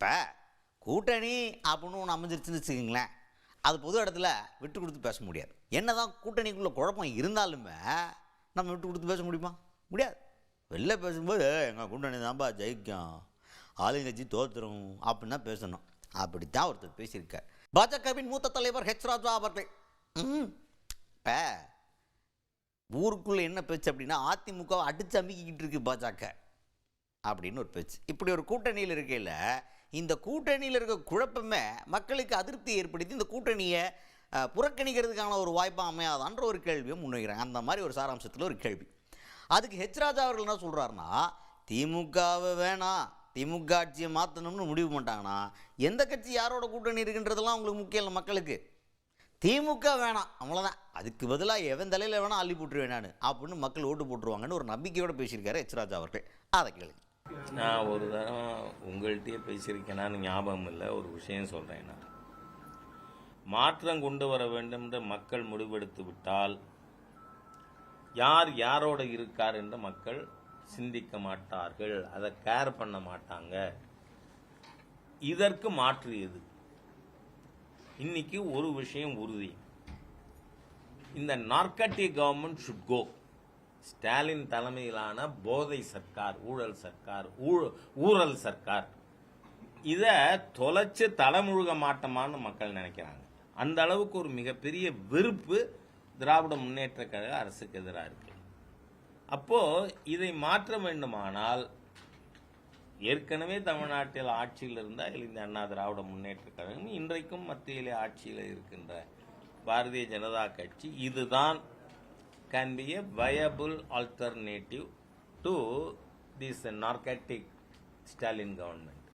இப்போ கூட்டணி அப்படின்னு ஒன்று அமைஞ்சிருச்சுன்னு வச்சுக்கிங்களேன், அது பொது இடத்துல விட்டு கொடுத்து பேச முடியாது. என்ன தான் கூட்டணிக்குள்ளே குழப்பம் இருந்தாலுமே நம்ம விட்டு கொடுத்து பேச முடியுமா? முடியாது. வெளில பேசும்போது எங்கள் கூட்டணி தான்ப்பா ஜெயிக்கும், ஆளுங்கட்சி தோற்றுரும் அப்படின்னா பேசணும். அப்படித்தான் ஒருத்தர் பேசியிருக்கார். பாஜகவின் மூத்த தலைவர் ஹெச் ராஜா அவர்கள். இப்போ ஊருக்குள்ளே என்ன பேச்சு அப்படின்னா, அதிமுகவை அடித்து அமுக்கிக்கிட்டு இருக்கு பாஜக அப்படின்னு ஒரு பேச்சு. இப்படி ஒரு கூட்டணியில் இருக்கையில் இந்த கூட்டணியில் இருக்க குழப்பமே மக்களுக்கு அதிருப்தி ஏற்படுத்தி இந்த கூட்டணியை புறக்கணிக்கிறதுக்கான ஒரு வாய்ப்பாக அமையாதான்ற ஒரு கேள்வியை முன்வைக்கிறாங்க. அந்த மாதிரி ஒரு சாராம்சத்தில் ஒரு கேள்வி. அதுக்கு ஹெச் ராஜா அவர்கள் என்ன சொல்கிறாருன்னா, திமுகவை வேணாம், திமுக ஆட்சியை மாற்றணும்னு முடிவு பண்ணிட்டாங்கன்னா எந்த கட்சி யாரோட கூட்டணி இருக்குன்றதெல்லாம் அவங்களுக்கு முக்கியம் இல்லை. மக்களுக்கு திமுக வேணாம், அவ்வளோதான், அதுக்கு பதிலாக எவன் தலையில் வேணால் அள்ளி போட்டுருவேன் நான் அப்படின்னு மக்கள் ஓட்டு போட்டுருவாங்கன்னு ஒரு நம்பிக்கையோடு பேசியிருக்காரு ஹெச் ராஜா அவர்கள். அதை கேளுங்க. நான் ஒரு தரம் உங்கள்கிட்டயே பேசியிருக்கேனான்னு ஞாபகம் இல்லை. ஒரு விஷயம் சொல்கிறேன். நான் மாற்றம் கொண்டு வர வேண்டும் என்று மக்கள் முடிவெடுத்து விட்டால் யார் யாரோட இருக்கார் என்று மக்கள் சிந்திக்க மாட்டார்கள், அதை கேர் பண்ண மாட்டாங்க. இதற்கு மாற்று எது? இன்னைக்கு ஒரு விஷயம் உறுதி, இந்த நார்கட்டிக் கவர்மெண்ட் ஷுட் கோ. ஸ்டாலின் தலைமையிலான போதை சர்க்கார், ஊழல் சர்க்கார், ஊழல் சர்க்கார், இதை தொலைச்சு தலைமுழுக மாட்டோமான்னு மக்கள் நினைக்கிறாங்க. அந்த அளவுக்கு ஒரு மிகப்பெரிய வெறுப்பு திராவிட முன்னேற்ற கழக அரசுக்கு எதிராக இருக்கு. அப்போ இதை மாற்ற வேண்டுமானால் ஏற்கனவே தமிழ்நாட்டில் ஆட்சியில் இருந்தால் இந்த அண்ணா திராவிட முன்னேற்ற கழகம், இன்றைக்கும் மத்தியிலே ஆட்சியில் இருக்கின்ற பாரதிய ஜனதா கட்சி, இதுதான் can be a viable alternative to this narcotic Stalin government.